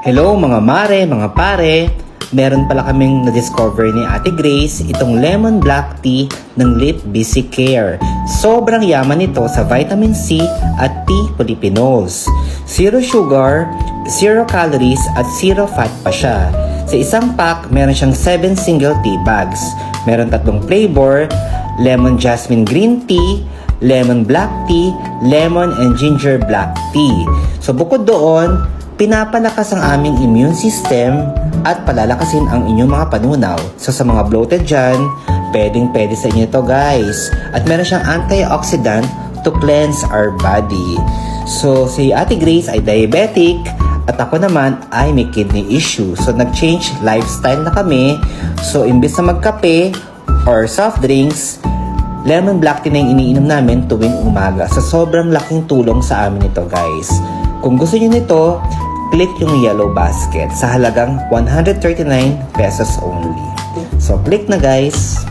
Hello mga mare, mga pare! Meron pala kaming na-discover ni Ate Grace itong lemon black tea ng Lip Busy Care. Sobrang yaman nito sa vitamin C at T polyphenols. Zero sugar, zero calories at zero fat pa siya. Sa isang pack, meron siyang 7 single tea bags. Meron 3 flavor, lemon jasmine green tea, lemon black tea, lemon and ginger black tea. So bukod doon, pinapalakas ang aming immune system at palalakasin ang inyong mga panunaw. So sa mga bloated dyan, pwede sa inyo to guys. At meron siyang antioxidant to cleanse our body. So si Ate Grace ay diabetic at ako naman ay may kidney issue. So nag-change lifestyle na kami. So imbis na magkape or soft drinks, lemon black tea na yung iniinom namin tuwing umaga. So sobrang laking tulong sa amin ito guys. Kung gusto niyo nito, click yung yellow basket sa halagang 139 pesos only. So click na guys.